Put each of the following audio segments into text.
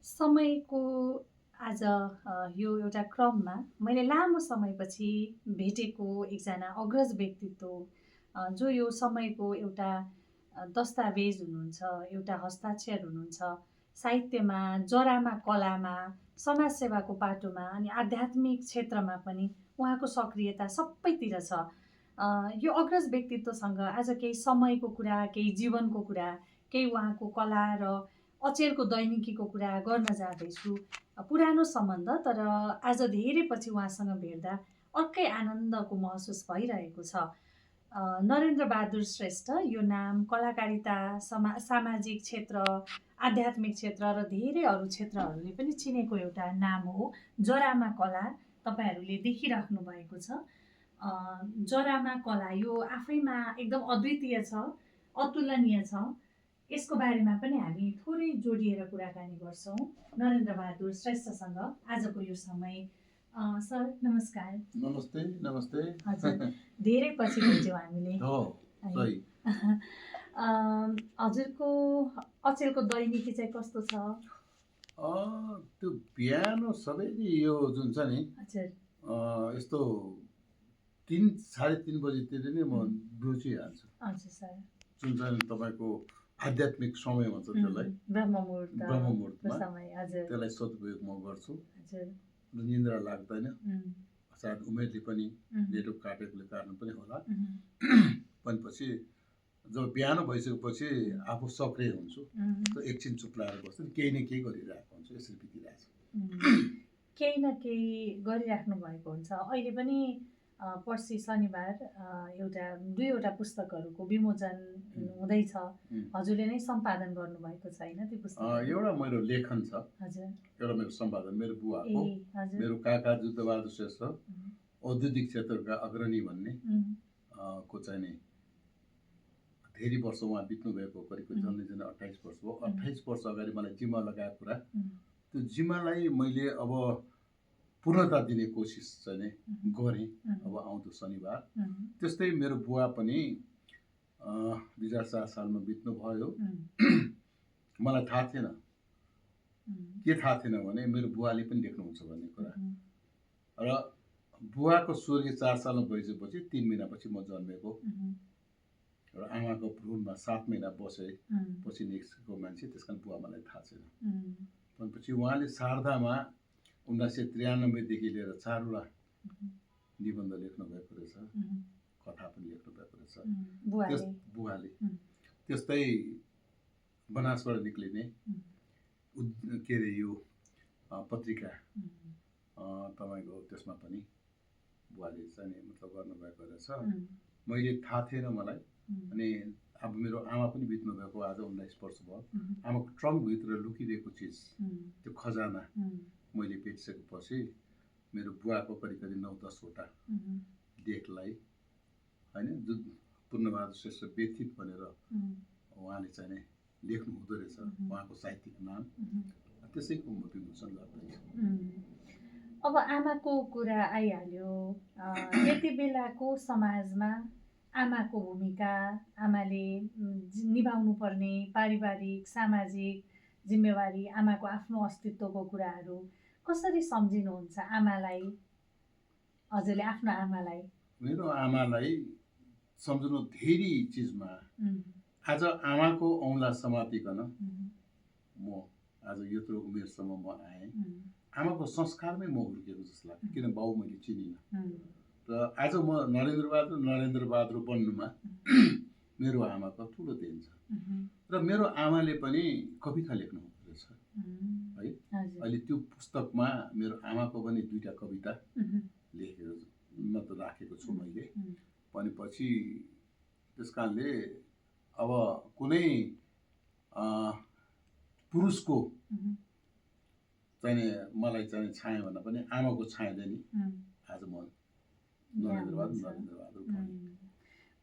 समयको आज यो एउटा क्रममा मैले लामो समयपछि भेटेको एकजना अग्रज व्यक्तित्व जो यो समयको एउटा दस्तावेज हुनुहुन्छ, एउटा हस्ताक्षर हुनुहुन्छ। साहित्यमा, जरामा, कलामा, समाजसेवाको पाटोमा अनि आध्यात्मिक क्षेत्रमा पनि उहाँको सक्रियता सबैतिर छ। यो अग्रज व्यक्तित्वसँग आज केही समयको कुरा, केही जीवनको कुरा, केही उहाँको कला र अचेलको दैनिकीको कुरा गर्न जाँदैछु। पुरानो सम्बन्ध, तर आज धेरै पछि उहाँसँग भेट्दा अर्कै आनन्दको महसुस भइरहेको छ। नरेन्द्र बहादुर श्रेष्ठ, यो नाम कलाकारिता, सामाजिक क्षेत्र, आध्यात्मिक क्षेत्र र धेरै अरू क्षेत्रहरूले पनि चिनेको एउटा नाम हो। जरामा कला तपाईँहरूले देखिराख्नु भएको छ। जरामा कला यो आफैमा एकदम अद्वितीय छ, अतुलनीय छ। यसको बारेमा पनि हामी थोरै जोडिएर कुराकानी गर्छौँ नरेन्द्र बहादुर श्रेष्ठसँग आजको यो समय। सर नमस्कार। नमस्ते। नमस्ते। हजुर, धेरै पछि भेट्यौँ हामीले। हो, सही। हजुरको अचेलको दैनिकी चाहिँ कस्तो छ? त्यो बिहान सबैले यो जुन छ नि, हजुर, यस्तो 3-3:30 बजीतिर नै म बिउजिहाल्छु। हजुर सर। जुन चाहिँ तपाईँको आध्यात्मिक समय भन्छ त्यसलाई, ब्रह्ममुहूर्तको समय। हजुर, त्यसलाई सदुपयोग म गर्छु। हजुर, निन्द्रा लाग्दैन। सायद उमेरले पनि नेटो काटेकोले कारण पनि होला। पनि पछि जब बिहान भइसकेपछि आफू सक्रिय हुन्छु, एकछिन चुप लागेर बस्छु, केही न केही गरिरहेको हुन्छु। यसरी बितिरहेको छ। केही न केही गरिराख्नु भएको हुन्छ। अहिले पनि पर्सि शनिबार एउटा 2वटा पुस्तकहरूको विमोचन हुँदैछ। हजुरले नै सम्पादन गर्नुभएको छैन त्यो पुस्तक? एउटा मेरो लेखन छ। हजुर। एउटा मेरो सम्पादन, मेरो बुवाको, मेरो काका जुद्धबहादुर श्रेष्ठ औद्योगिक क्षेत्रका अग्रणी भन्ने को चाहिँ नि धेरै वर्ष उहाँ बित्नु भएको, करिब झन्डै 28 वर्ष भयो। 28 वर्ष अगाडि मलाई जिम्मा लगाएको कुरा, त्यो जिम्मालाई मैले अब पूर्णता दिने कोसिस चाहिँ गरेँ अब आउँदो शनिबार। त्यस्तै मेरो बुवा पनि 2004 सालमा बित्नु भयो। मलाई थाहा थिएन, के थाहा थिएन भने मेरो बुवाले पनि देख्नुहुन्छ भन्ने कुरा। र बुवाको स्वर्गीय 4 सालमा भइसकेपछि 3 महिनापछि म जन्मेको र आमाको भ्रूणमा 7 महिना बसेपछि निस्केको मान्छे, त्यस कारण बुवा मलाई थाहा छैन। भनेपछि उहाँले शारदामा 1993 देखि लिएर 4वटा निबन्ध लेख्नु भएको रहेछ, कथा पनि लेख्नु भएको रहेछ बुवाले। त्यस्तै बनासबाट निक्लिने के अरे यो पत्रिका तपाईँको, त्यसमा पनि बुवाले चाहिँ मतलब गर्नुभएको रहेछ। मैले थाहा थिएन मलाई। अनि अब मेरो आमा पनि बित्नु भएको आज 19 वर्ष भयो। आमाको ट्रङ्कभित्र लुकिरहेको चिज, त्यो खजाना मैले भेटिसकेपछि मेरो बुवाको करिब 9-10वटा लेखलाई होइन, जुन पूर्णबहादुर श्रेष्ठ व्यक्तित्व भनेर उहाँले चाहिँ लेख्नु हुँदो रहेछ, उहाँको साहित्यिक नाम, त्यसैको म विमोचन गर्दैछु। अब आमाको कुरा आइहाल्यो। यति बेलाको समाजमा आमाको भूमिका, आमाले निभाउनु पर्ने पारिवारिक सामाजिक जिम्मेवारी, आमाको आफ्नो अस्तित्वको कुराहरू कसरी सम्झिनुहुन्छ आमालाई? हजुरले आफ्नो आमालाई? मेरो आमालाई सम्झनु धेरै चिजमा। आज आमाको औँला समातिकन म आज यत्रो उमेरसम्म म आएँ। आमाको संस्कारमै म हुर्किएको जस्तो लाग्छ, किन बाउ मैले चिनिनँ। र आज म नरेन्द्र बहादुर बन्नुमा मेरो आमाको ठुलो देन छ। र मेरो आमाले पनि कविता लेख्नु हुँदो रहेछ है। अहिले त्यो पुस्तकमा मेरो आमाको पनि 2टा कविता लेखेको मतलब राखेको छु मैले। भनेपछि त्यस कारणले अब कुनै पुरुषको चाहिँ मलाई चाहिँ छाया भन्दा पनि आमाको छायाले नि आज म नरेन्द्र बहादुर भने।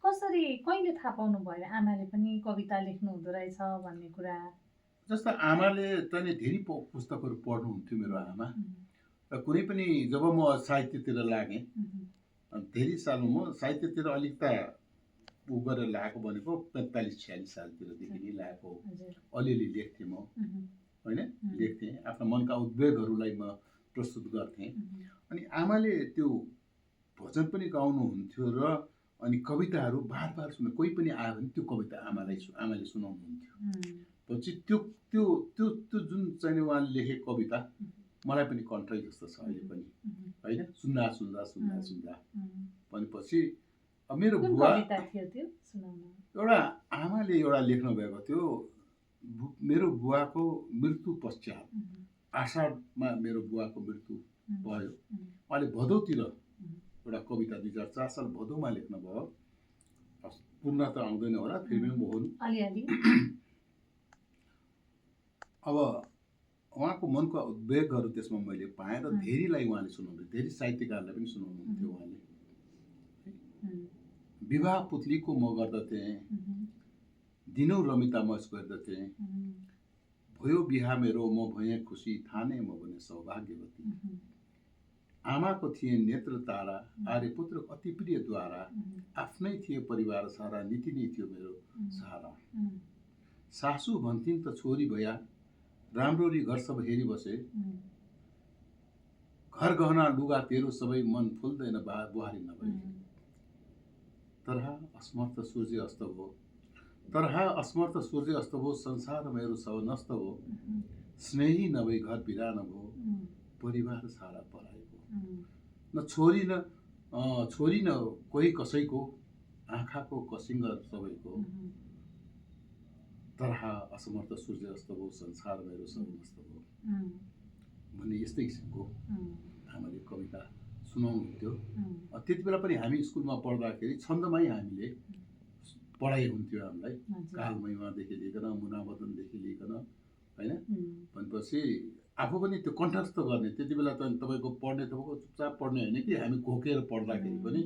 कसरी, कहिले थाहा पाउनु भयो आमाले पनि कविता लेख्नु हुँदो रहेछ भन्ने कुरा? जस्तो आमाले चाहिँ धेरै पुस्तकहरू पढ्नुहुन्थ्यो मेरो आमा। र कुनै पनि जब म साहित्यतिर लागेँ, धेरै सालमा म साहित्यतिर अलिक त गरेर लागेको भनेको 45-46 सालतिरदेखि नै लागेको। अलिअलि लेख्थेँ म होइन, लेख्थेँ। आफ्ना मनका उद्वेगहरूलाई म प्रस्तुत गर्थेँ। अनि आमाले त्यो भजन पनि गाउनुहुन्थ्यो र अनि कविताहरू बार बार सुन्नु, कोही पनि आयो भने त्यो कविता आमाले सुनाउनुहुन्थ्यो। पछि त्यो त्यो त्यो त्यो जुन चाहिँ उहाँले लेखेको कविता मलाई पनि कण्ठै जस्तो छ अहिले पनि, होइन? सुन्दा सुन्दा सुन्दा सुन्दा पनि पछि मेरो बुवा एउटा आमाले एउटा लेख्नु भएको थियो, मेरो बुवाको मृत्यु पश्चात आषाढमा मेरो बुवाको मृत्यु भयो। उहाँले भदौतिर एउटा कविता 2004 साल भदौमा लेख्नुभयो। पूर्ण त आउँदैन होला, फेरि पनि बोल्नु अलिअलि। अब उहाँको मनको उद्वेगहरू त्यसमा मैले पाएँ र धेरैलाई उहाँले सुनाउनु, धेरै साहित्यकारलाई पनि सुनाउनुहुन्थ्यो उहाँले। विवाह पुतलीको म गर्दथेँ, दिनौँ रमिता मस गर्दथेँ, भयो बिहा मेरो म भएँ खुसी, ठाने म भने सौभाग्यवती। आमाको थिए नेत्र तारा, आर्यपुत्रको अति प्रिय द्वारा, आफ्नै थिए परिवार सारा, नीति नै थियो मेरो सहारा। सासू भन्थिन् त छोरी भया, राम्ररी घर सब हेरी बसे, घर गहना लुगा तेरो सबै, मन फुल्दैन बुहारी नभए। तरहा असमर्थ सूर्य अस्त भो, तरहा असमर्थ सूर्य अस्त भो, संसार मेरो सब नष्ट हो, स्नेही नभई घर बिरान भो, परिवार सारा पराएको। न छोरी न कोही कसैको, आँखाको कसिङ्ग सबैको, तरहा असमर्थ सूर्य अस्त भो, संसार मेरो सब नष्ट हो भन्ने यस्तै किसिमको आमाले कविता सुनाउनुहुन्थ्यो। त्यति बेला पनि हामी स्कुलमा पढ्दाखेरि छन्दमै हामीले पढाइ हुन्थ्यो हामीलाई, कालमैमादेखि लिइकन मुनामदनदेखि लिइकन, होइन? भनेपछि आफू पनि त्यो कण्ठस्थ गर्ने, त्यति बेला त तपाईँको पढ्ने तपाईँको चुपचाप पढ्ने होइन कि, हामी घोकेर पढ्दाखेरि पनि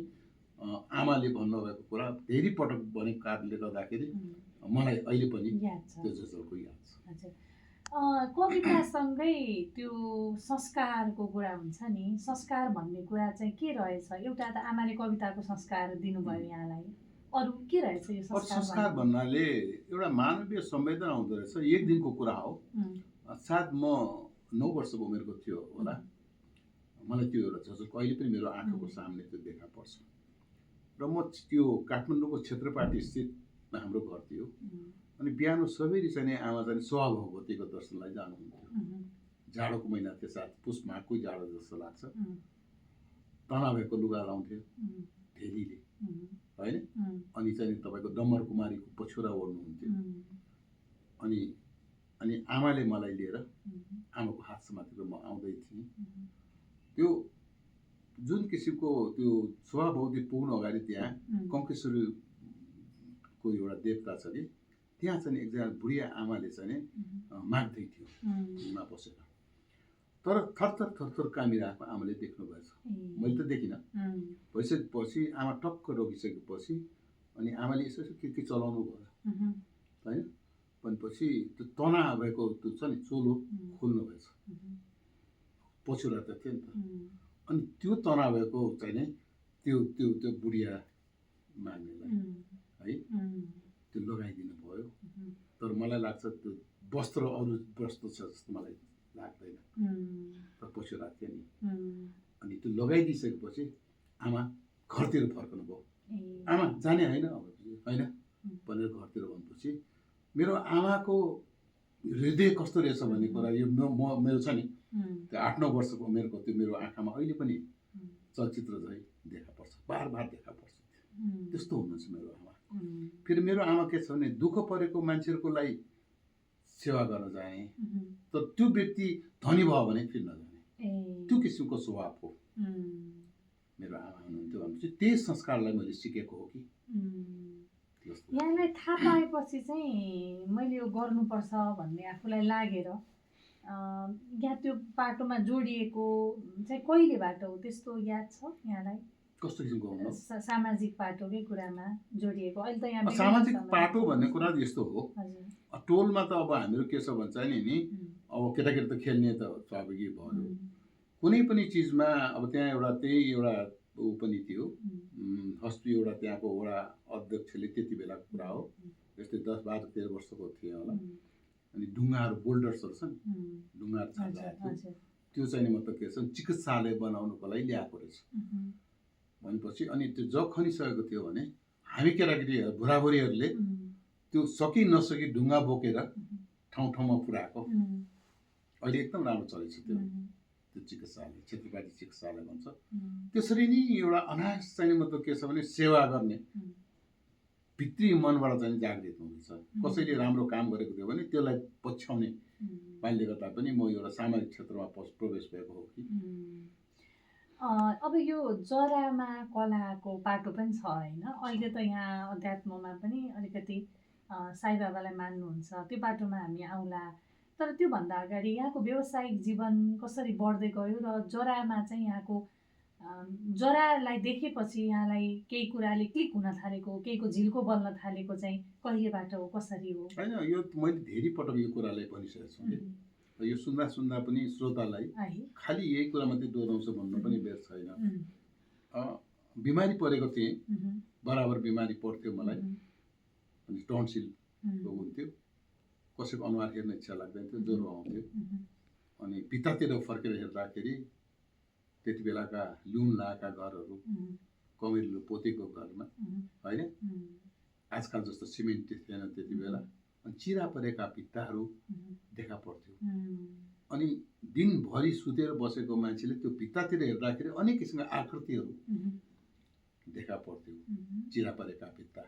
आमाले भन्नुभएको कुरा धेरै पटक भनेको कारणले गर्दाखेरि मलाई अहिले पनि त्यो जसको याद छ। कवितासँगै त्यो संस्कारको कुरा हुन्छ नि, संस्कार भन्ने कुरा चाहिँ के रहेछ? एउटा त आमाले कविताको संस्कार दिनुभयो यहाँलाई, अरू के रहेछ यो संस्कार भन्नाले एउटा मानवीय संवेदना आउँदो रहेछ। एक दिनको कुरा हो, सायद म 9 वर्षको उमेरको थियो होला, मलाई त्यो एउटा झलक अहिले पनि मेरो आँखाको सामने त्यो देखा पर्छ। र म त्यो काठमाडौँको क्षेत्रपाटी स्थितमा हाम्रो घर थियो। अनि बिहान सबेरी चाहिँ आमा चाहिँ सभा भगवतीको दर्शनलाई जानुहुन्थ्यो। जाडोको महिना थियो, साथ पुस माघकै जाडो जस्तो लाग्छ। तना भएको लुगा लाउँथ्यो धेरैले, होइन? अनि चाहिँ तपाईँको डम्बर कुमारीको पछ्यौरा ओढ्नुहुन्थ्यो। अनि आमाले मलाई लिएर आमाको हात समातेर म आउँदै थिएँ। त्यो जुन किसिमको त्यो शोभा भगवती पुग्नु अगाडि त्यहाँ कङ्केश्वरीको एउटा देवता छ कि, त्यहाँ चाहिँ एकजना बुढिया आमाले चाहिँ माग्दै थियो हिउँमा बसेर। तर थरथर थरथर कामिरहेको आमाले देख्नु भएछ, मैले त देखिनँ। भइसकेपछि आमा टक्क रोकिसकेपछि अनि आमाले यसो के चलाउनु भयो, होइन? भनेपछि त्यो तना भएको त्यो छ नि चोलो खोल्नु भएछ, पछ्यौरा त थियो नि त। अनि त्यो तना भएको चाहिँ नै त्यो त्यो त्यो बुढिया माग्नेलाई है त्यो लगाइदिनु भयो। तर मलाई लाग्छ त्यो वस्त्र अरू वस्त्र छ जस्तो मलाई लाग्दैन, तर पछ्यौरा थियो नि। अनि त्यो लगाइदिइसकेपछि आमा घरतिर फर्कनु भयो। आमा जाने होइन होइन भनेर घरतिर भनेपछि मेरो आमाको हृदय कस्तो रहेछ भन्ने कुरा यो मेरो छ नि, त्यो 8-9 वर्षको उमेरको त्यो मेरो आँखामा अहिले पनि चलचित्र झै देखा पर्छ, बार बार देखा पर्छ। त्यस्तो हुनुहुन्छ मेरो आमा। फेरि मेरो आमा के छ भने दुःख परेको मान्छेहरूको लागि सेवा गर्न जाने, तर त्यो व्यक्ति धनी भयो भने फेरि नजाने, त्यो किसिमको स्वभाव हो मेरो आमा हुनुहुन्थ्यो। भनेपछि त्यही संस्कारलाई मैले सिकेको हो कि। यहाँलाई थाहा पाएपछि चाहिँ मैले यो गर्नुपर्छ भन्ने आफूलाई लागेर यहाँ त्यो बाटोमा जोडिएको चाहिँ कहिलेबाट हो, त्यस्तो याद छ यहाँलाई? कस्तो किसिमको सामाजिक पाटोकै कुरामा जोडिएको? अहिले त यहाँ सामाजिक पाटो भन्ने कुरा यस्तो हो, टोलमा त अब हामीहरू के छ भन्छ नि, अब केटाकेटी त खेल्ने त स्वाभाविक भयो। कुनै पनि चिजमा अब त्यहाँ एउटा त्यही एउटा ऊ पनि थियो, हस्पी एउटा त्यहाँको वडा अध्यक्षले त्यति बेलाको कुरा हो, यस्तै 10, 12, 13 वर्षको थिएँ होला। अनि ढुङ्गाहरू बोल्डर्सहरू छन्, ढुङ्गाहरू छाडिरहेको थियो, त्यो चाहिँ मतलब के छ चिकित्सालय बनाउनुको लागि ल्याएको रहेछ भनेपछि। अनि त्यो जग खनिसकेको थियो भने हामी केटाकेटी बुढाबुढीहरूले त्यो सकि नसकी ढुङ्गा बोकेर ठाउँ ठाउँमा पुऱ्याएको। अहिले एकदम राम्रो चलेको छ त्यो चिकित्सालय, क्षेत्रीपाटी चिकित्सालय भन्छ। त्यसरी नै एउटा अनायास चाहिँ मतलब के छ भने सेवा गर्ने भित्री मनबाट चाहिँ जागृत हुँदैछ। कसैले राम्रो काम गरेको थियो भने त्यसलाई पछ्याउने पाइले गर्दा पनि म एउटा सामाजिक क्षेत्रमा प्रवेश भएको हो कि। अब यो जरामा कलाको पाटो पनि छ होइन? अहिले त यहाँ अध्यात्ममा पनि अलिकति साई बाबालाई मान्नुहुन्छ, त्यो बाटोमा हामी आउला। तर त्योभन्दा अगाडि यहाँको व्यावसायिक जीवन कसरी बढ्दै गयो र जरामा चाहिँ यहाँको जरालाई देखेपछि यहाँलाई केही कुराले क्लिक हुन थालेको, केहीको झिल्को बल्न थालेको चाहिँ कहिलेबाट हो, कसरी हो? होइन, यो मैले धेरै पटक यो कुरालाई भनिसकेको छु कि यो सुन्दा सुन्दा पनि श्रोतालाई खालि यही कुरा मात्रै दोहोऱ्याउँछ भन्नु पनि बेर छैन। बिमारी परेको थिएँ, बराबर बिमारी पर्थ्यो मलाई, अनि टन्सिल रोग हुन्थ्यो, कसैको अनुहार हेर्न इच्छा लाग्दैन थियो, ज्वरो आउँथ्यो। अनि भित्तातिर फर्केर हेर्दाखेरि त्यति बेलाका लुन लगाएका घरहरू, कमेरीले पोतेको घरमा होइन, आजकल जस्तो सिमेन्ट थिएन त्यति बेला, अनि चिरा परेका भित्ताहरू देखा पर्थ्यो। अनि दिनभरि सुतेर बसेको मान्छेले त्यो भित्तातिर हेर्दाखेरि अनेक किसिमका आकृतिहरू देखा पर्थ्यो, चिरा परेका भित्ता।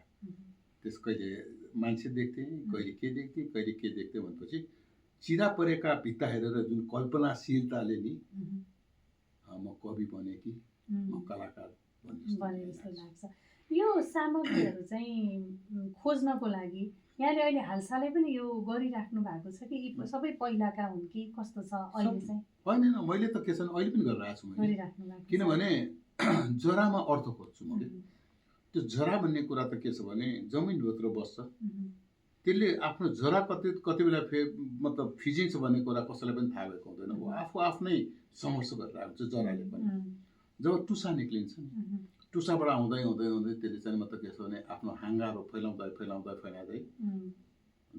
त्यस कहिले मान्छे देख्थे, कहिले के देख्थे, कहिले के देख्थे भनेपछि चिरा परेका भित्ता हेरेर जुन कल्पनाशीलताले नि म कवि बने कि म कलाकार बने जस्तो लाग्छ। यो सामग्रीहरू चाहिँ खोज्नको लागि यहाँले अहिले हालसालै पनि यो गरिराख्नु भएको छ कि यी सबै पहिलाका हुन् कि कस्तो छ अहिले चाहिँ? होइन, मैले त के छ अहिले पनि गरिरहेको छु मैले, किनभने जरामा अर्थ खोज्छु मैले। त्यो जरा भन्ने कुरा त के छ भने जमिनभित्र बस्छ, त्यसले आफ्नो जरा कति बेला मतलब फिजिन्छ भन्ने कुरा कसैलाई पनि थाहा भएको हुँदैन। ऊ आफू आफ्नै सङ्घर्ष गरिरहेको हुन्छ जराले पनि। जब टुसा निक्लिन्छ नि, टुसाबाट आउँदै आउँदै आउँदै त्यसले चाहिँ मतलब के छ भने आफ्नो हाँगाहरू फैलाउँदै फैलाउँदै फैलाउँदै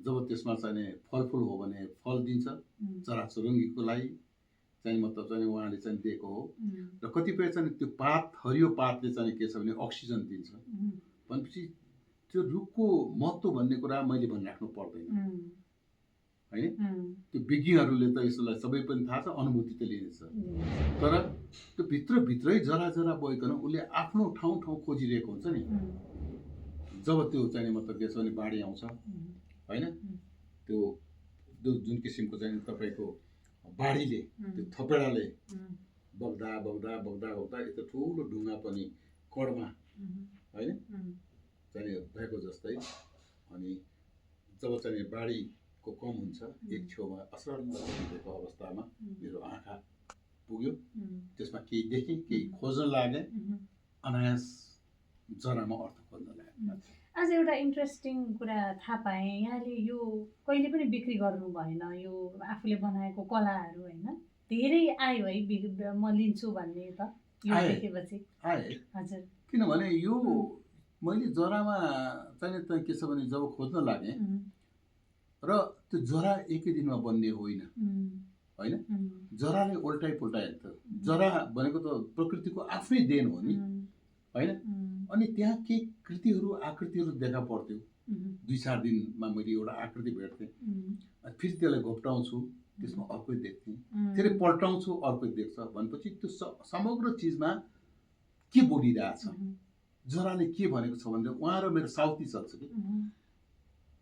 जब त्यसमा चाहिँ फलफुल हो भने फल दिन्छ चराचुरुङ्गीको लागि चाहिँ मतलब चाहिँ उहाँले चाहिँ दिएको हो। र कतिपय चाहिँ त्यो पात, हरियो पातले चाहिँ के छ भने अक्सिजन दिन्छ भनेपछि त्यो रुखको महत्त्व भन्ने कुरा मैले भनिराख्नु पर्दैन होइन। त्यो विज्ञहरूले त यसलाई सबै पनि थाहा छ, अनुभूति त लिनेछ। तर त्यो भित्रभित्रै जरा जरा बोइकन उसले आफ्नो ठाउँ खोजिरहेको हुन्छ नि। जब त्यो चाहिँ मतलब के छ भने बाढी आउँछ होइन, त्यो जुन किसिमको चाहिँ तपाईँको बाढीले, त्यो थपेडाले बग्दा बग्दा बग्दा बग्दा यता ठुलो ढुङ्गा पनि कडमा होइन चाहिँ भएको जस्तै। अनि जब चाहिँ बाढीको कम हुन्छ, एक छेउमा असरल भएको अवस्थामा मेरो आँखा पुग्यो, त्यसमा केही देखेँ, केही खोज्न लागेँ, अनायास जरामा अर्थ खोज्न लागेँ। आज एउटा इन्ट्रेस्टिङ कुरा थाहा पाएँ, यहाँले यो कहिले पनि बिक्री गर्नु भएन, यो आफूले बनाएको कलाहरू होइन? धेरै आयो है म लिन्छु भन्ने त यो देखेपछि? आए, हजुर। किनभने यो मैले जरामा चाहिँ के छ भने जब खोज्न लागेँ र त्यो जरा एकै दिनमा बन्ने होइन होइन, जराले उल्टाइ पुल्टाइ हेर्छ। जरा भनेको त प्रकृतिको आफ्नै देन हो नि होइन। अनि त्यहाँ केही कृतिहरू आकृतिहरू देखा पर्थ्यो। 2-4 दिनमा मैले एउटा आकृति भेट्थेँ, फेरि त्यसलाई घोप्टाउँछु, त्यसमा अर्कै देख्थेँ, फेरि पल्टाउँछु अर्कै देख्छ भनेपछि त्यो समग्र चिजमा के बोलिरहेछ, जराले के भनेको छ भने उहाँ र मेरो साउथी चल्छ कि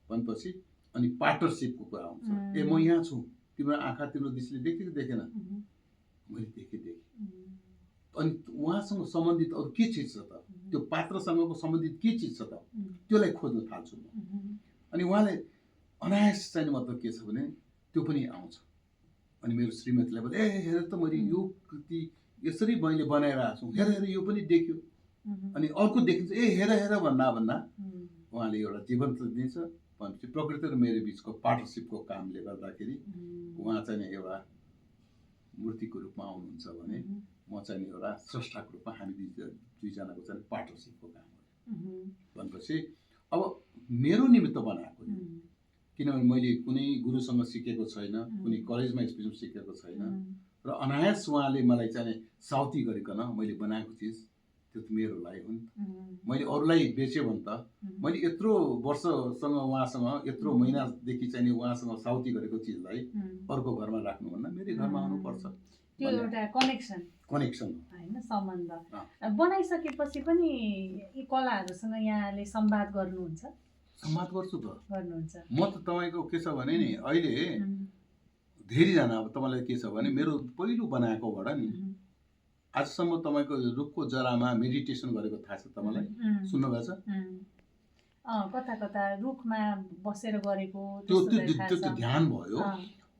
भनेपछि अनि पार्टनरसिपको कुरा आउँछ। ए म यहाँ छु, तिम्रो आँखा तिम्रो दृष्टिले देख्यो कि देखेन, मैले देखेँ। अनि उहाँसँग सम्बन्धित अरू के चिज छ त, त्यो पात्रसँगको सम्बन्धित के चिज छ त, त्यसलाई खोज्न थाल्छु म। अनि उहाँले अनायास चाहिँ मतलब के छ भने त्यो पनि आउँछ। अनि मेरो श्रीमतीलाई बोले ए हेर त मैले यो कृति यसरी मैले बनाइरहेको छु, हेर हेर यो पनि देख्यो। अनि अर्को देखिन्छ, ए हेर हेर भन्दा उहाँले एउटा जीवन्त दिन्छ भनेपछि प्रकृति र मेरो बिचको पार्टनरसिपको कामले गर्दाखेरि उहाँ चाहिँ एउटा मूर्तिको रूपमा आउनुहुन्छ भने म चाहिँ एउटा स्रष्टाको रूपमा हामी दुईजनाको चाहिँ पार्टनरसिपको काम गर्छ भनेपछि अब मेरो निमित्त बनाएको किनभने मैले कुनै गुरुसँग सिकेको छैन, कुनै कलेजमा स्पेसम सिकेको छैन र अनायास उहाँले मलाई चाहिँ साउती गरिकन मैले बनाएको चिज त्यो मेरो लागि हो नि त। मैले अरूलाई बेच्यो भने त मैले यत्रो वर्षसँग उहाँसँग यत्रो महिनादेखि चाहिँ उहाँसँग साउती गरेको चिजलाई अर्को घरमा राख्नुभन्दा मेरै घरमा आउनुपर्छ। त्यो एउटा कनेक्सन होइन, सम्बन्ध बनाइसकेपछि पनि यी कलाहरूसँग यहाँले संवाद गर्नुहुन्छ? संवाद गर्छु त, गर्नुहुन्छ। म त तपाईँको के छ भने नि अहिले धेरैजना अब तपाईँलाई के छ भने मेरो पहिलो बनाएकोबाट नि आजसम्म तपाईँको रुखको जरामा मेडिटेसन गरेको थाहा छ तपाईँलाई? सुन्नुभएको छ? कता कता रुखमा बसेर गरेको त्यो ध्यान भयो,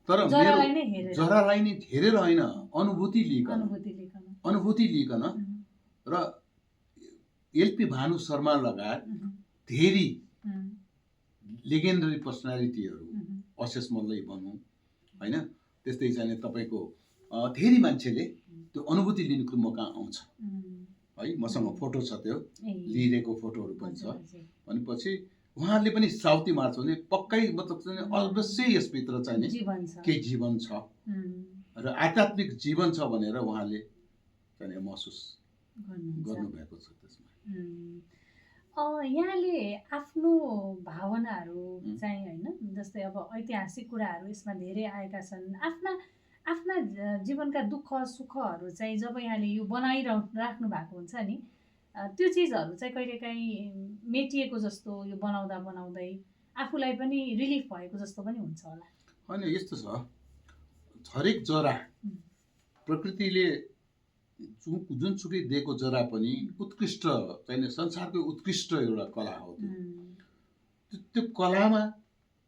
तर जरालाई नै हेरेर होइन, अनुभूति लिइकन र एलपी भानु शर्मा लगायत धेरै लेजेन्डरी पर्सनालिटीहरू, अशेष मल्लै भनौँ होइन, त्यस्तै चाहिँ तपाईँको धेरै मान्छेले त्यो अनुभूति लिनुको मौका आउँछ है। मसँग फोटो छ, त्यो लिइरहेको फोटोहरू पनि छ। भनेपछि उहाँहरूले पनि साउती मार्छ भने पक्कै मतलब चाहिँ अवश्य यसभित्र चाहिँ केही जीवन छ र आध्यात्मिक जीवन छ भनेर उहाँले चाहिँ महसुस गर्नुभएको छ। त्यसमा यहाँले आफ्नो भावनाहरू चाहिँ होइन, जस्तै अब ऐतिहासिक कुराहरू यसमा धेरै आएका छन्, आफ्ना जीवनका दुःख सुखहरू चाहिँ जब यहाँले यो बनाइराख्नु भएको हुन्छ नि, त्यो चिजहरू चाहिँ कहिलेकाहीँ मेटिएको जस्तो यो बनाउँदै आफूलाई पनि रिलिफ भएको जस्तो पनि हुन्छ होला होइन? यस्तो छ, हरेक जरा प्रकृतिले जुनसुकै दिएको जरा पनि उत्कृष्ट चाहिँ संसारको उत्कृष्ट एउटा कला हो। त्यो कलामा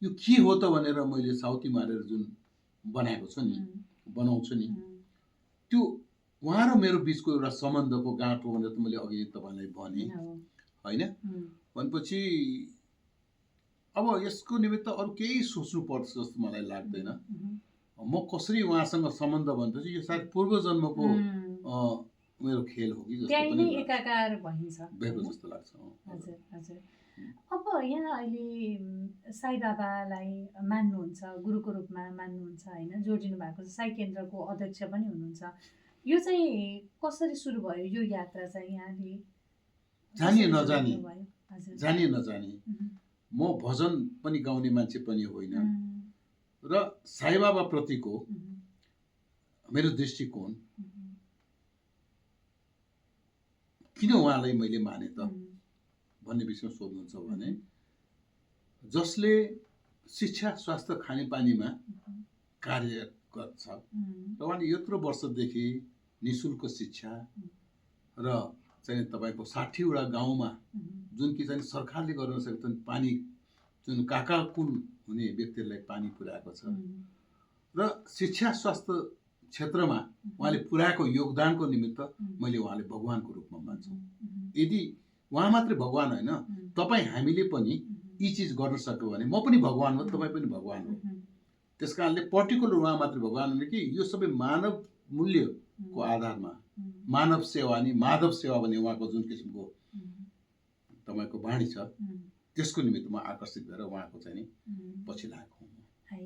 यो के हो त भनेर मैले साउती मारेर जुन बनाएको छु नि, बनाउँछु नि, त्यो उहाँ र मेरो बिचको एउटा सम्बन्धको गाँठो भनेर त मैले अघि तपाईँलाई भने होइन। भनेपछि अब यसको निमित्त अरू केही सोच्नु पर्छ जस्तो मलाई लाग्दैन। म कसरी उहाँसँग सम्बन्ध भन्दैछु, यो सायद पूर्व जन्मको मेरो खेल हो कि जस्तो पनि एकाकार भइन्छ भएको जस्तो लाग्छ। हजुर हजुर। अब यहाँ अहिले साई बाबालाई मान्नुहुन्छ, गुरुको रूपमा मान्नुहुन्छ होइन, जोडिनु भएको छ, साई केन्द्रको अध्यक्ष पनि हुनुहुन्छ। यो चाहिँ कसरी सुरु भयो यो यात्रा चाहिँ? यहाँले जानी नजानी म भजन पनि गाउने मान्छे पनि होइन र साई बाबा प्रतिको मेरो दृष्टिकोण किन उहाँलाई मैले माने त भन्ने विषयमा सोध्नुहुन्छ भने, जसले शिक्षा, स्वास्थ्य, खानेपानीमा कार्य गर्छ र उहाँले यत्रो वर्षदेखि निःशुल्क शिक्षा र चाहिँ तपाईँको 60वटा गाउँमा जुन कि चाहिँ सरकारले गर्न सकेको पानी, जुन काकाकुल हुने व्यक्तिहरूलाई पानी पुर्याएको छ र शिक्षा स्वास्थ्य क्षेत्रमा उहाँले पुर्याएको योगदानको निमित्त मैले उहाँले भगवानको रूपमा मान्छु। यदि उहाँ मात्रै भगवान होइन, तपाईँ हामीले पनि यी चिज गर्न सक्यो भने म पनि भगवान हो, तपाईँ पनि भगवान हो। त्यस कारणले पर्टिकुलर उहाँ मात्रै भगवान हो कि यो सबै मानव मूल्यको आधारमा मानव सेवा नि माधव सेवा भन्ने उहाँको जुन किसिमको तपाईँको बाणी छ, त्यसको निमित्त म आकर्षित भएर उहाँको चाहिँ पछि लागेको हुँ है।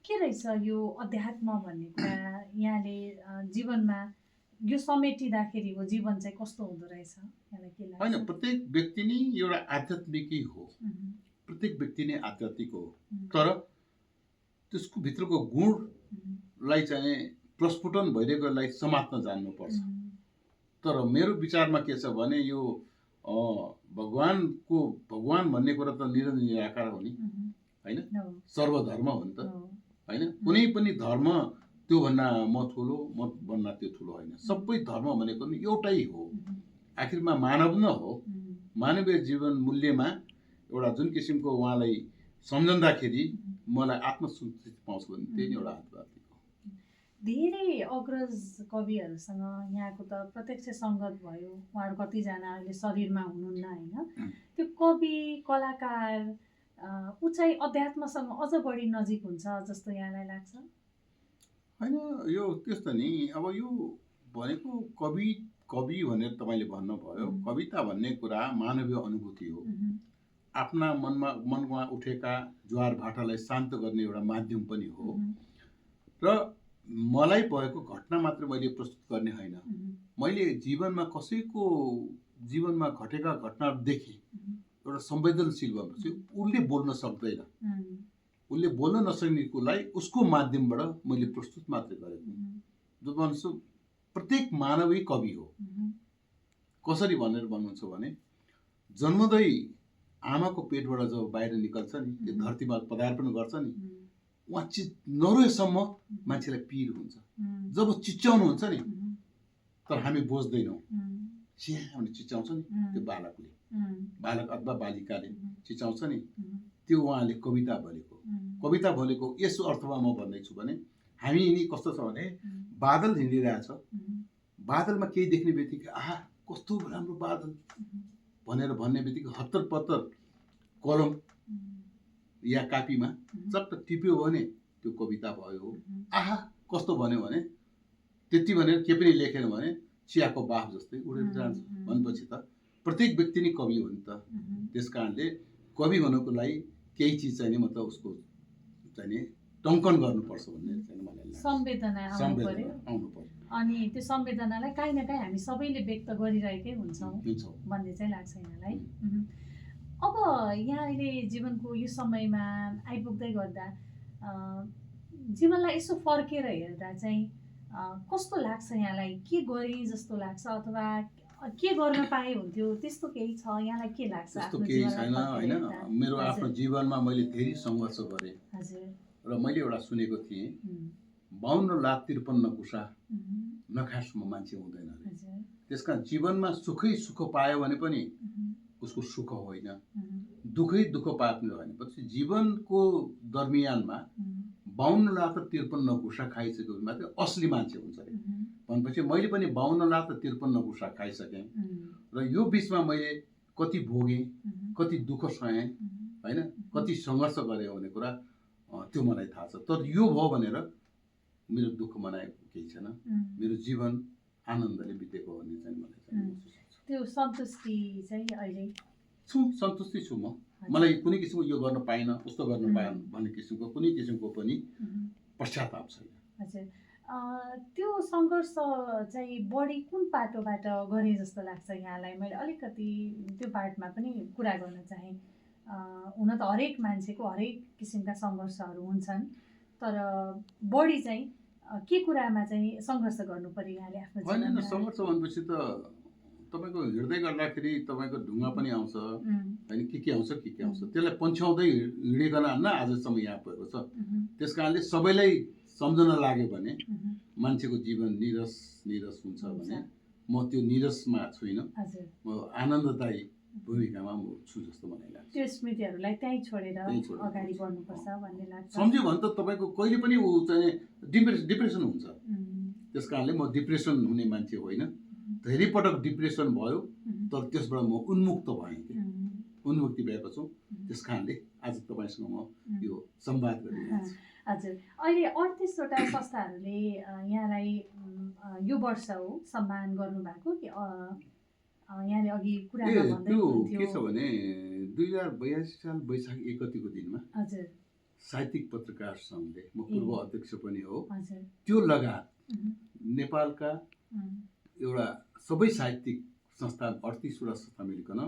के रहेछ यो अध्यात्म भन्ने कुरा? यहाँले जीवनमा यो समेटिँदाखेरिको जीवन चाहिँ कस्तो हुँदो रहेछ यहाँलाई के लाग्छ? होइन, प्रत्येक व्यक्ति नै एउटा आध्यात्मिकै हो, प्रत्येक व्यक्ति नै आध्यात्मिक हो, तर त्यसको भित्रको गुणलाई चाहिँ प्रस्फुटन भइरहेकोलाई समात्न जान्नुपर्छ। तर मेरो विचारमा के छ भने यो भगवान भन्ने कुरा त निरञ्जन निराकार हो नि होइन, सर्वधर्म हो नि त होइन। कुनै पनि धर्म त्यो भन्दा म ठुलो, म भन्दा त्यो ठुलो होइन। सबै धर्म भनेको नि एउटै हो, आखिरमा मानव न हो। मानवीय जीवन मूल्यमा एउटा जुन किसिमको उहाँलाई सम्झँदाखेरि मलाई आत्मसन्तुष्टि पाउँछ भने त्यही नै एउटा आध्यात्मिक हो। धेरै अग्रज कविहरूसँग यहाँको त प्रत्यक्ष सङ्गत भयो, उहाँहरू कतिजना अहिले शरीरमा हुनुहुन्न होइन। त्यो कवि कलाकार ऊ चाहिँ अध्यात्मसँग अझ बढी नजिक हुन्छ जस्तो यहाँलाई लाग्छ? होइन, यो त्यस्तो नि, अब यो भनेको कवि भनेर तपाईँले भन्नुभयो, कविता भन्ने कुरा मानवीय अनुभूति हो, आफ्ना मनमा उठेका ज्वार भाटालाई शान्त गर्ने एउटा माध्यम पनि हो। र मलाई भएको घटना मात्र मैले प्रस्तुत गर्ने होइन, मैले जीवनमा कसैको जीवनमा घटेका घटनाहरू देखेँ। एउटा संवेदनशील भएपछि उसले बोल्न सक्दैन, उसले बोल्न नसक्ने कुरालाई उसको माध्यमबाट मैले प्रस्तुत मात्र गरेको। जो भन्छु प्रत्येक मानवीय कवि हो। कसरी भनेर भन्नुहुन्छ भने जन्मदै आमाको पेटबाट जब बाहिर निकल्छ नि, यो धरतीमा पदार्पण गर्छ नि, उहाँ नरोएसम्म मान्छेलाई पीर हुन्छ। जब चिच्याउनु हुन्छ नि, तर हामी बुझ्दैनौँ, भने चिच्याउँछ नि त्यो बालक अथवा बालिकाले चिच्याउँछ नि, त्यो उहाँले कविता बोलेको। यस अर्थमा म भन्दैछु भने हामी यिनी कस्तो छ भने बादल हिँडिरहेछ, बादलमा केही देख्ने बित्तिकै आहा कस्तो राम्रो बादल भनेर भन्ने बित्तिकै हत्तर पत्तर कलम या कापीमा चट्ट टिप्यो भने त्यो कविता भयो। आहा कस्तो भन्यो भने त्यति भनेर के पनि लेखेन भने चियाको बाफ जस्तै उडेर जान्छ। भनेपछि त प्रत्येक व्यक्ति नै कवि हो नि त। त्यस कारणले कवि हुनको लागि केही चिज चाहिँ मतलब उसको चाहिँ टङ्कन गर्नुपर्छ भन्ने चाहिँ मलाई लाग्छ। संवेदना आउनु पर्यो। अनि त्यो संवेदनालाई काहीँ न काहीँ हामी सबैले व्यक्त गरिरहेकै हुन्छौँ भन्ने चाहिँ लाग्छ यहाँलाई। अब यहाँ अहिले जीवनको यो समयमा आइपुग्दै गर्दा जीवनलाई यसो फर्केर हेर्दा चाहिँ कस्तो लाग्छ यहाँलाई? के गरेँ जस्तो लाग्छ अथवा के गर्न पाए हुन्थ्यो त्यस्तो केही छ यहाँलाई? के लाग्छ? त्यस्तो केही छैन होइन। मेरो आफ्नो जीवनमा मैले धेरै सङ्घर्ष गरेँ र मैले एउटा सुनेको थिएँ 52 लाख 53 कुसा नखासम्म मान्छे हुँदैन अरे। त्यसकारण जीवनमा सुखै सुख पायो भने पनि उसको सुख होइन, दुःखै दुःख पायो पनि होइन। पछि जीवनको दरमियानमा 52 लाख 53 कुसा खाइसकेपछि मात्रै असली मान्छे हुन्छ अरे। भनेपछि मैले पनि 52 लाख 53 कुसा खाइसकेँ र यो बिचमा मैले कति भोगेँ, कति दुःख सहेँ होइन, कति सङ्घर्ष गरेँ भन्ने कुरा त्यो मलाई थाहा छ। तर यो भयो भनेर मेरो दुःख मनाएको केही छैन, मेरो जीवन आनन्दले बितेको भन्ने चाहिँ मलाई चाहिँ त्यो सन्तुष्टि चाहिँ अहिले सन्तुष्टि छु म। मलाई कुनै किसिमको यो गर्न पाएन, उस्तो गर्न पाएन भन्ने किसिमको कुनै किसिमको पनि पश्चाताप छैन। हजुर, त्यो सङ्घर्ष चाहिँ बढी कुन पाटोबाट गरे जस्तो लाग्छ यहाँलाई? मैले अलिकति त्यो पार्टमा पनि कुरा गर्न चाहेँ। हुन त हरेक मान्छेको हरेक किसिमका सङ्घर्षहरू हुन्छन्, तर बढी चाहिँ के कुरामा चाहिँ सङ्घर्ष गर्नु पर्यो यहाँले आफ्नो जीवनमा? सङ्घर्ष भनेपछि त तपाईँको हिँड्दै गर्दाखेरि तपाईँको ढुङ्गा पनि आउँछ होइन, के आउँछ त्यसलाई पन्छ्याउँदै हिँडिकन होइन आजसम्म यहाँ पुगेको छ। त्यस कारणले सबैलाई सम्झन लाग्यो भने मान्छेको जीवन निरस हुन्छ भने म त्यो निरसमा छुइनँ, म आनन्ददायी भूमिकामा म छु जस्तो मलाई लाग्छ। त्यो स्मृतिहरूलाई त्यहीँ छोडेर अगाडि बढ्नुपर्छ भन्ने लाग्छ। सम्झ्यो भने त तपाईँको कहिले पनि ऊ चाहिँ डिप्रेसन हुन्छ। त्यस कारणले म डिप्रेसन हुने मान्छे होइन। धेरै पटक डिप्रेसन भयो तर त्यसबाट म उन्मुक्त भएँ, उन्मुक्ति भएको छु। त्यस कारणले आज तपाईँसँग म यो संवाद गरिरहेको छु। हजुर, अहिले 38वटा संस्थाहरूले यहाँलाई यो वर्ष हो सम्मान गर्नुभएको कि यहाँले अघि कुरा गर्दै हुनुहुन्थ्यो? के छ भने 2082 साल वैशाख 1 गतिको दिनमा हजुर साहित्यिक पत्रकार सङ्घले, म पूर्व अध्यक्ष पनि हो, हजुर त्यो लगायत नेपालका एउटा सबै साहित्यिक संस्था 38वटा संस्था मिलिकन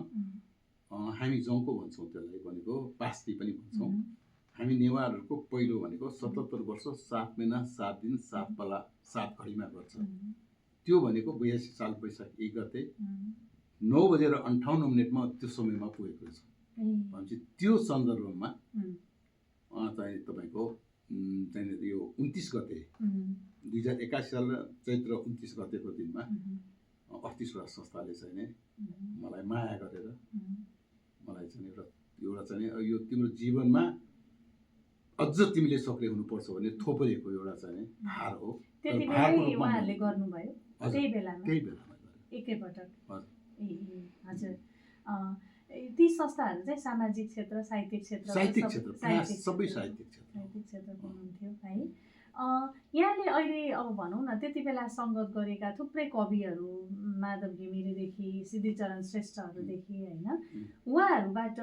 हामी जौको भन्छौँ त्यसलाई, भनेको पास्टी पनि भन्छौँ। हामी नेवारहरूको पहिलो भनेको 77 वर्ष 7 महिना 7 दिन 7 पाला 7 घडीमा गर्छ। त्यो भनेको 82 साल वैशाख 1 गते 9:58 त्यो समयमा पुगेको छ। भनेपछि त्यो सन्दर्भमा चाहिँ तपाईँको चाहिँ यो 29 गते 2081 साल चैत्र 29 गतेको दिनमा 38वटा संस्थाले चाहिँ नि मलाई माया गरेर मलाई चाहिँ एउटा चाहिँ यो तिम्रो जीवनमा अझ तिमीले सक्रिय हुनुपर्छ भने थोपरेको एउटा चाहिँ भार हो। त्यति बेलै उहाँहरूले गर्नुभयो? त्यही बेलामा एकैपटक? हजुर, ती संस्थाहरू चाहिँ सामाजिक क्षेत्र, साहित्यिक क्षेत्र सबै साहित्यिक क्षेत्रको हुनुहुन्थ्यो है। यहाँले अहिले अब भनौँ न त्यति बेला सङ्गत गरेका थुप्रै कविहरू माधव घिमिरेदेखि सिद्धिचरण श्रेष्ठहरूदेखि होइन उहाँहरूबाट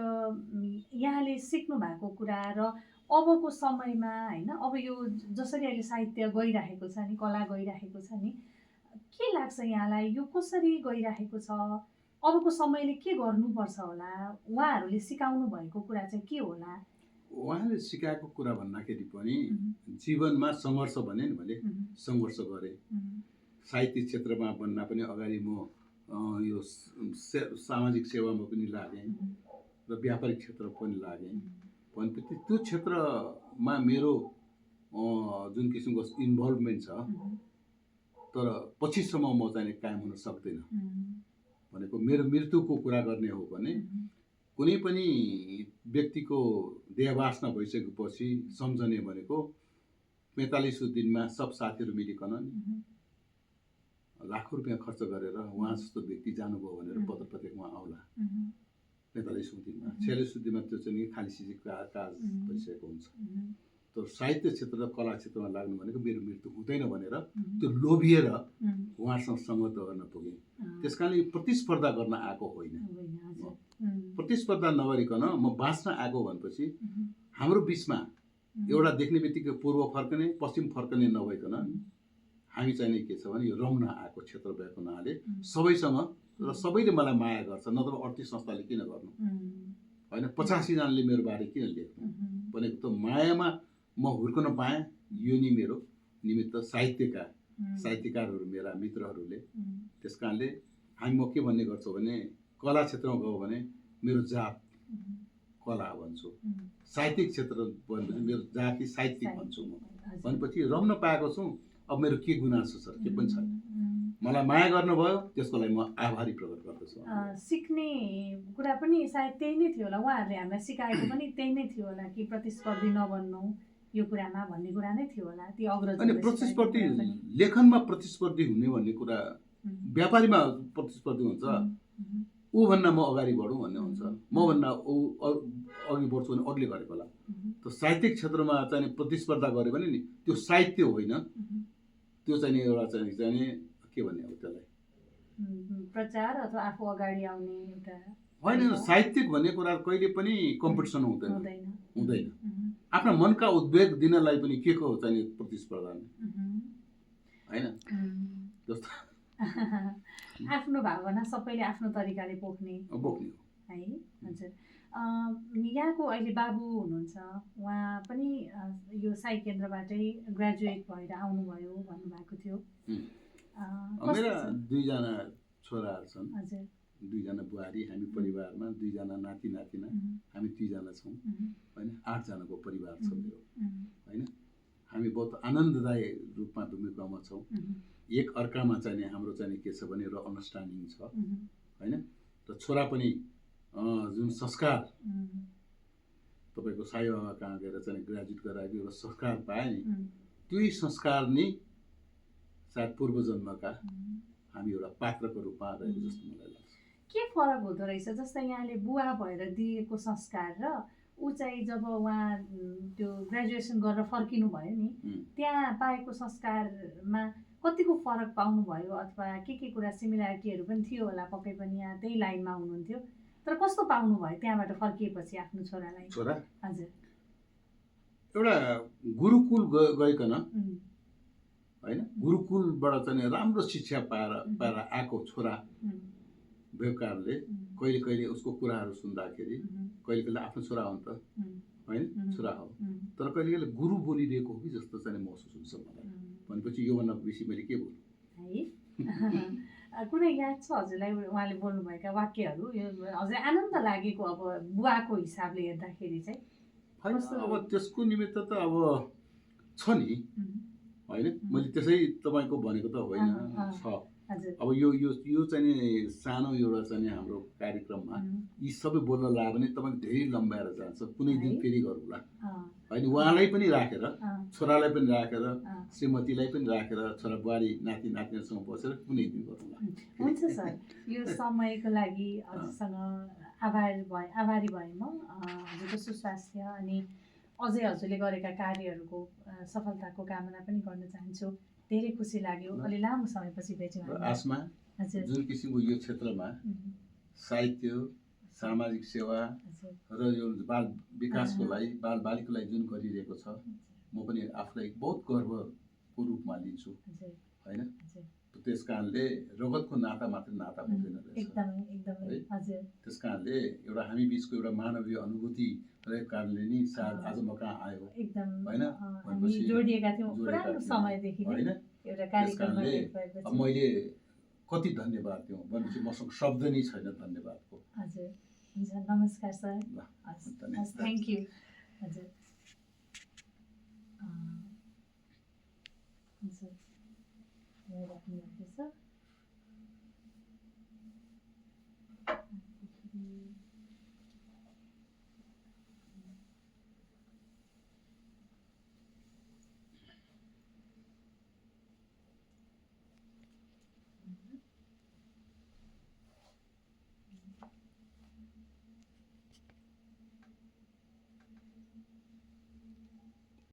यहाँले सिक्नु भएको कुरा र अबको समयमा होइन अब यो जसरी अहिले साहित्य गइरहेको छ नि कला गइरहेको छ नि के लाग्छ यहाँलाई यो कसरी गइरहेको छ अबको समयले के गर्नुपर्छ होला उहाँहरूले सिकाउनु भएको कुरा चाहिँ के होला उहाँले सिकाएको कुरा भन्दाखेरि पनि जीवनमा सङ्घर्ष भने नि मैले सङ्घर्ष गरेँ साहित्य क्षेत्रमा भन्दा पनि अगाडि म यो सामाजिक सेवामा पनि लागेँ र व्यापारिक क्षेत्रमा पनि लागेँ भनेपछि त्यो क्षेत्रमा मेरो जुन किसिमको इन्भल्भमेन्ट छ तर पछिसम्म म चाहिँ कायम हुन सक्दैन भनेको मेरो मृत्युको कुरा गर्ने हो भने कुनै पनि व्यक्तिको देहवासना भइसकेपछि सम्झने भनेको 45औं दिनमा सब साथीहरू मिलिकन लाखौँ रुपियाँ खर्च गरेर उहाँ जस्तो व्यक्ति जानुभयो भनेर पत्र पत्रिकामा आउला 45औं दिनमा 46औं दिनमा त्यो चाहिँ खाली सिजी काज भइसकेको हुन्छ तर साहित्य क्षेत्र र कला क्षेत्रमा लाग्नु भनेको मेरो मृत्यु हुँदैन भनेर त्यो लोभिएर उहाँसँग सङ्गत गर्न पुगेँ त्यसकारणले प्रतिस्पर्धा गर्न आएको होइन प्रतिस्पर्धा नगरिकन म बाँच्न आएको भनेपछि हाम्रो बिचमा एउटा देख्ने बित्तिकै पूर्व फर्कने पश्चिम फर्कने नभइकन हामी चाहिँ नि के छ भने यो रम्न आएको क्षेत्र भएको हुनाले सबैसँग र सबैले मलाई माया गर्छ नत्र अर्थी संस्थाले किन गर्नु होइन 85 जनाले मेरो बारे किन लेख्नु भनेको त मायामा म हुर्कन पाएँ यो नि मेरो निमित्त साहित्यकारहरू मेरा मित्रहरूले त्यसकारणले हामी म के भन्ने गर्छौँ भने कला क्षेत्रमा गयो भने मेरो जात कला भन्छु साहित्यिक क्षेत्र भनेपछि मेरो जाति साहित्यिक भन्छु म भनेपछि रम्न पाएको छु अब मेरो के गुनासो छ के पनि छैन मलाई माया गर्नुभयो त्यसको लागि म आभारी प्रकट गर्दछु सिक्ने कुरा पनि सायद त्यही नै थियो होला उहाँहरूले हामीलाई सिकाएको पनि त्यही नै थियो होला कि प्रतिस्पर्धी नबन्नु यो कुरामा भन्ने कुरा नै थियो होला ती अग्रज अनि प्रतिस्पर्धी लेखनमा प्रतिस्पर्धी हुने भन्ने कुरा व्यापारीमा प्रतिस्पर्धी हुन्छ ऊ भन्दा म अगाडि बढौँ भन्ने हुन्छ म भन्दा ऊ अघि बढ्छु भने अरूले गरेको होला त साहित्यिक क्षेत्रमा चाहिँ प्रतिस्पर्धा गऱ्यो भने नि त्यो साहित्य होइन त्यो चाहिँ एउटा चाहिँ के भन्ने अब त्यसलाई प्रचार अथवा आफू अगाडि आउने एउटा होइन साहित्यिक भन्ने कुरा कहिले पनि कम्पिटिसन हुँदैन आफ्ना मनका उद्वेग दिनलाई पनि के को चाहिँ प्रतिस्पर्धा होइन जस्तो आफ्नो भावना सबैले आफ्नो तरिकाले पोख्ने है हजुर यहाँको अहिले बाबु हुनुहुन्छ उहाँ पनि यो साई केन्द्रबाटै ग्रेजुएट भएर आउनुभयो भन्नुभएको थियो मेरा 2 जना छोराहरू छन् हजुर 2 जना बुहारी हामी परिवारमा 2 जना नाति नातिना हामी 3 जना छौँ होइन 8 जनाको परिवार छ मेरो होइन हामी बहुत आनन्ददायी रूपमा भूमिकामा छौँ एक अर्कामा चाहिँ हाम्रो चाहिँ के छ भने र अन्डरस्ट्यान्डिङ छ होइन र छोरा पनि जुन संस्कार तपाईँको साई बाबा कहाँ गएर चाहिँ ग्रेजुएट गराएको एउटा संस्कार पाए नि त्यही संस्कार नै सायद पूर्व जन्मका हामी एउटा पात्रको रूपमा रहेको जस्तो मलाई लाग्छ के फरक हुँदो रहेछ जस्तै यहाँले बुवा भएर दिएको संस्कार र ऊ चाहिँ जब उहाँ त्यो ग्रेजुएसन गरेर फर्किनु भयो नि त्यहाँ पाएको संस्कारमा कतिको फरक पाउनुभयो अथवा के कुरा सिमिल्यारिटीहरू पनि थियो होला पक्कै पनि यहाँ त्यही लाइनमा हुनुहुन्थ्यो तर कस्तो पाउनुभयो त्यहाँबाट फर्किएपछि आफ्नो छोरालाई छोरा हजुर एउटा गुरुकुल गइकन होइन गुरुकुलबाट चाहिँ राम्रो शिक्षा पाएर आएको छोरा भएको कारणले कहिले कहिले उसको कुराहरू सुन्दाखेरि कहिले कहिले आफ्नो छोरा हो नि त होइन छोरा हो तर कहिले कहिले गुरु बोलिरहेको हो कि जस्तो चाहिँ महसुस हुन्छ मलाई भनेपछि योभन्दा बेसी मैले के बोलुँ है कुनै याद छ हजुरलाई उहाँले बोल्नुभएका वाक्यहरू यो हजुर आनन्द लागेको अब बुवाको हिसाबले हेर्दाखेरि चाहिँ होइन अब त्यसको निमित्त त अब छ नि होइन मैले त्यसै तपाईँको भनेको त होइन छ अब यो चाहिँ सानो एउटा चाहिँ हाम्रो कार्यक्रममा यी सबै बोल्न लाग्यो भने तपाईँको धेरै लम्बाएर जान्छ कुनै दिन फेरि गरौँला होइन उहाँलाई पनि राखेर छोरालाई पनि राखेर श्रीमतीलाई पनि राखेर छोरा बुहारी नाति नातिनासँग बसेर कुनै दिन गरौँला हुन्छ सर यो समयको लागि हजुरसँग आभारी भए म हजुरको सुस्वास्थ्य अनि अझै हजुरले गरेका कार्यहरूको सफलताको कामना पनि गर्न चाहन्छु। धेरै खुसी लाग्यो, अलि लामो समयपछि भेट्यौँ र हामी। आसमा हजुर जुन किसिमको यो क्षेत्रमा साहित्य, सामाजिक सेवा हजुर र यो बाल विकासको लागि बाल बालिकाको लागि जुन गरिरहेको छ, म पनि आफूलाई बहुत गर्वको रूपमा लिन्छु हजुर होइन। हजुर त्यस कारणले रगतको नाता मात्र नाता हुँदैन रहेछ एकदमै एकदमै है। हजुर त्यस कारणले एउटा हामी बिचको एउटा मानवीय अनुभूति रहेको कारणले नि सायद आज म कहाँ आयो एकदम होइन हामी भनेपछि जोडिएका थियौँ जोडिएका पुरानो थियौँ, समयदेखि नै होइन। एउटा त्यस कार्यक्रममा कारणले भेट अब भएपछि। मैले कति धन्यवाद दिउँ भनेपछि मसँग शब्द नै छैन धन्यवादको। हजुर हुन्छ, नमस्कार सर। ल, हस्, थ्याङ्क यू। हजुर हुन्छ, राख्नु भएको छ।